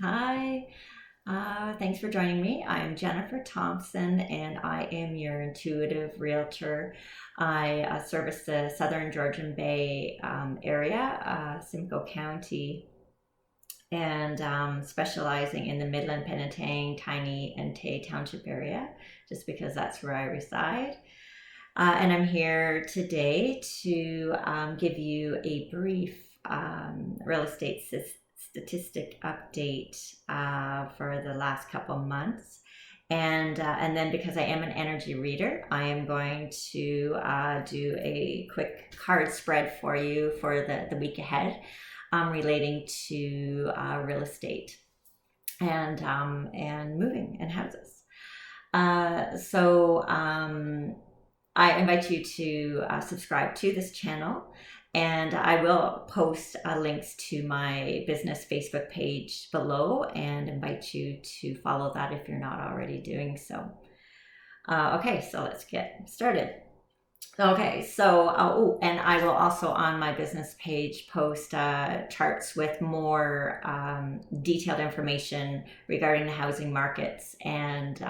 Hi, thanks for joining me. I'm Jennifer Thompson and I am your intuitive realtor. I service the Southern Georgian Bay area, Simcoe County, and specializing in the Midland, Penetang, Tiny, and Tay Township area, just because that's where I reside. And I'm here today to give you a brief real estate statistic update for the last couple months. And then because I am an energy reader, I am going to do a quick card spread for you for the week ahead relating to real estate and moving and houses. I invite you to subscribe to this channel, and I will post links to my business Facebook page below and invite you to follow that if you're not already doing so. Okay, so let's get started. Okay, so and I will also on my business page post charts with more detailed information regarding the housing markets and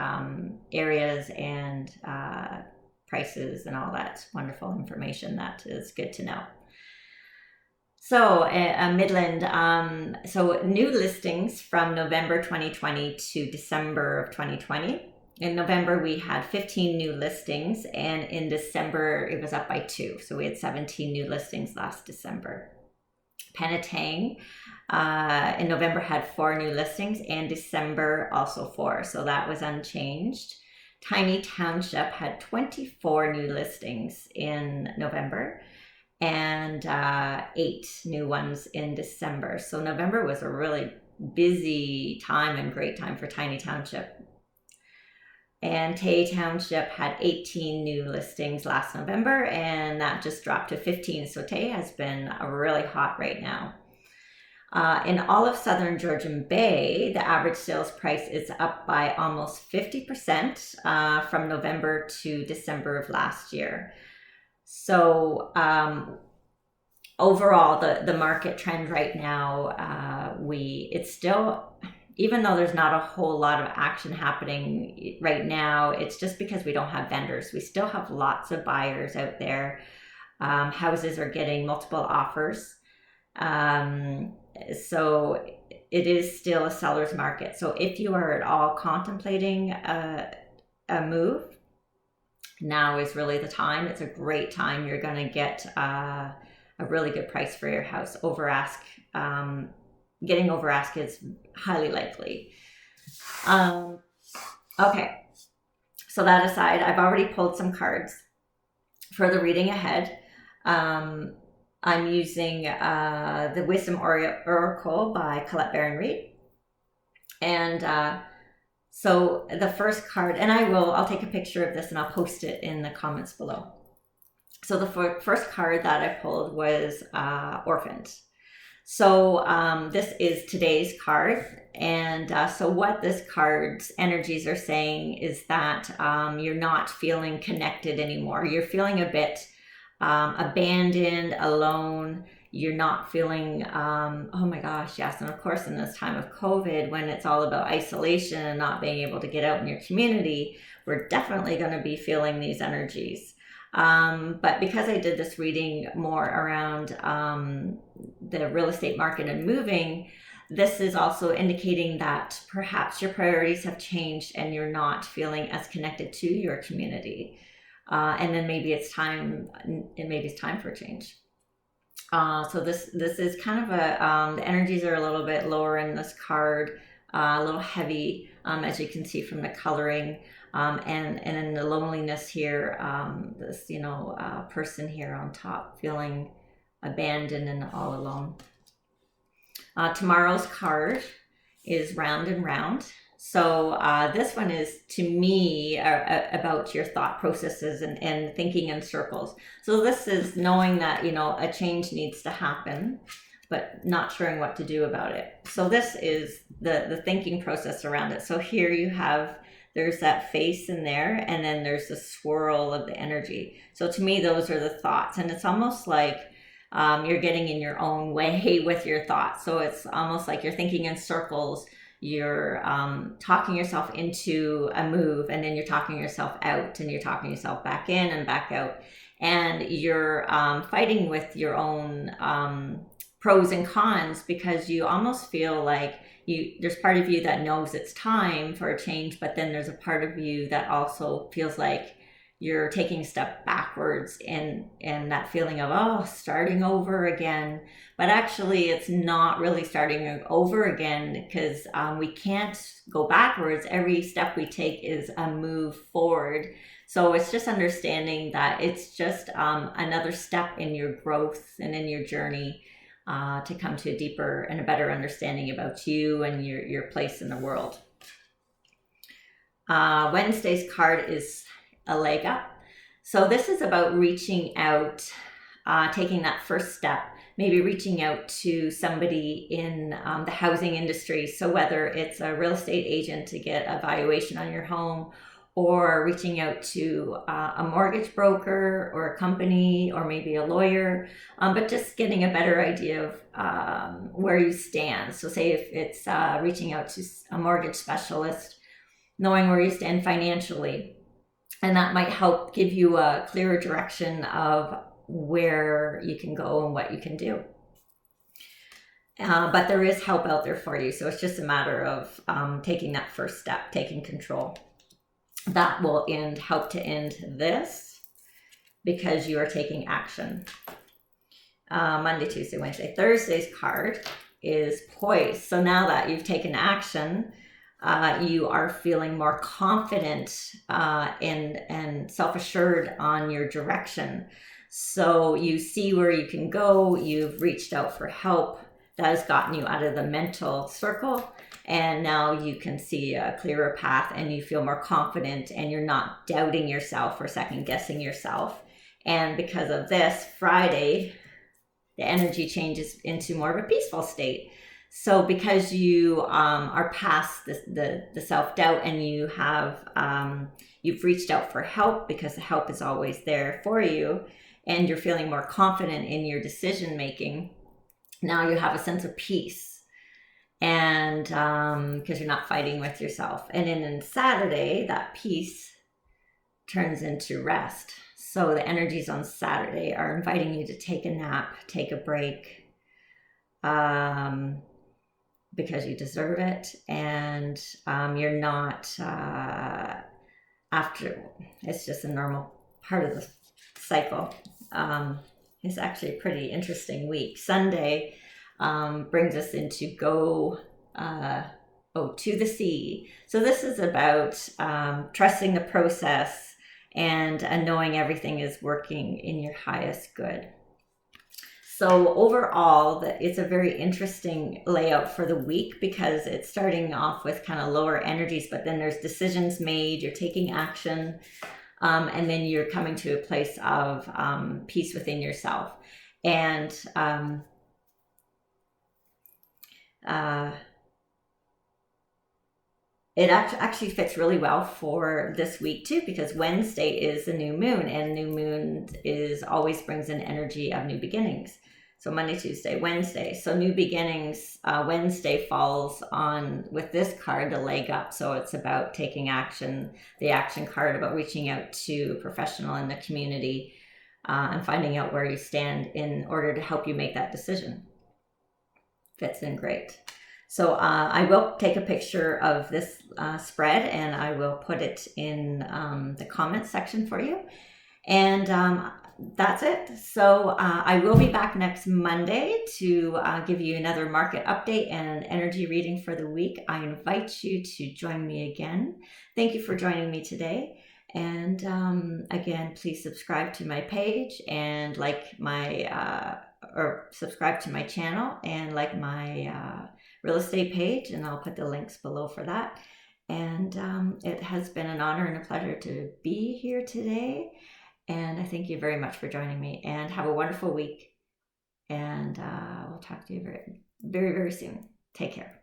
areas and prices and all that wonderful information that is good to know. So Midland, so new listings from November 2020 to December of 2020. In November, we had 15 new listings, and in December, it was up by 2. So we had 17 new listings last December. Penetang in November had 4 new listings, and December also 4. So that was unchanged. Tiny Township had 24 new listings in November and 8 new ones in December. So November was a really busy time and great time for Tiny Township. And Tay Township had 18 new listings last November, and that just dropped to 15. So Tay has been really hot right now. In all of Southern Georgian Bay, the average sales price is up by almost 50% from November to December of last year. So overall, the market trend right now, it's still, even though there's not a whole lot of action happening right now, it's just because we don't have vendors. We still have lots of buyers out there. Houses are getting multiple offers. So it is still a seller's market. So if you are at all contemplating a move, now is really the time. It's a great time. You're going to get a really good price for your house. Over ask, getting over ask is highly likely. Okay, so that aside, I've already pulled some cards for the reading ahead. I'm using the Wisdom Oracle by Colette Baron-Reid. And so the first card, and I'll take a picture of this and I'll post it in the comments below. So the first card that I pulled was Orphaned. So this is today's card. And so what this card's energies are saying is that you're not feeling connected anymore. You're feeling a bit abandoned, alone. You're not feeling, oh my gosh, yes. And of course, in this time of COVID, when it's all about isolation and not being able to get out in your community, we're definitely going to be feeling these energies. But because I did this reading more around the real estate market and moving, this is also indicating that perhaps your priorities have changed and you're not feeling as connected to your community. And then maybe it's time for a change. So this is kind of the energies are a little bit lower in this card, a little heavy, as you can see from the coloring, and in the loneliness here, this person here on top feeling abandoned and all alone. Tomorrow's card is Round and Round. So this one is, to me, about your thought processes and thinking in circles. So this is knowing that, a change needs to happen, but not sure what to do about it. So this is the thinking process around it. So here there's that face in there, and then there's the swirl of the energy. So to me, those are the thoughts. And it's almost like you're getting in your own way with your thoughts. So it's almost like you're thinking in circles. You're talking yourself into a move, and then you're talking yourself out, and you're talking yourself back in and back out. And you're fighting with your own pros and cons, because you almost feel like there's part of you that knows it's time for a change, but then there's a part of you that also feels like you're taking a step backwards in that feeling of, starting over again. But actually it's not really starting over again, because we can't go backwards. Every step we take is a move forward. So it's just understanding that it's just another step in your growth and in your journey to come to a deeper and a better understanding about you and your place in the world. Wednesday's card is a leg up. So this is about reaching out, taking that first step, maybe reaching out to somebody in the housing industry. So whether it's a real estate agent to get a valuation on your home, or reaching out to a mortgage broker or a company, or maybe a lawyer, but just getting a better idea of where you stand. So say if it's reaching out to a mortgage specialist, knowing where you stand financially, and that might help give you a clearer direction of where you can go and what you can do. But there is help out there for you. So it's just a matter of taking that first step, taking control. That will help to end this, because you are taking action. Monday, Tuesday, Wednesday, Thursday's card is poise. So now that you've taken action, you are feeling more confident and self-assured on your direction. So you see where you can go. You've reached out for help. That has gotten you out of the mental circle. And now you can see a clearer path, and you feel more confident, and you're not doubting yourself or second guessing yourself. And because of this, Friday, the energy changes into more of a peaceful state. So because you are past the self-doubt, and you have you've reached out for help, because the help is always there for you, and you're feeling more confident in your decision making, now you have a sense of peace. And because you're not fighting with yourself. And then Saturday, that peace turns into rest. So the energies on Saturday are inviting you to take a nap, take a break, because you deserve it. And you're not it's just a normal part of the cycle. It's actually a pretty interesting week. Sunday brings us into go to the sea. So this is about trusting the process and knowing everything is working in your highest good. So overall, it's a very interesting layout for the week, because it's starting off with kind of lower energies, but then there's decisions made, you're taking action, and then you're coming to a place of peace within yourself. And it actually fits really well for this week too, because Wednesday is the new moon, and new moon always brings an energy of new beginnings. So Monday, Tuesday, Wednesday. So new beginnings, Wednesday falls on with this card, the leg up. So it's about taking action, the action card about reaching out to a professional in the community and finding out where you stand in order to help you make that decision. Fits in great. So I will take a picture of this spread, and I will put it in the comments section for you. And that's it. So I will be back next Monday to give you another market update and energy reading for the week. I invite you to join me again. Thank you for joining me today. And again, please subscribe to my page and subscribe to my channel and like my real estate page, and I'll put the links below for that. And it has been an honor and a pleasure to be here today. And I thank you very much for joining me, and have a wonderful week. And we'll talk to you very, very, very soon. Take care.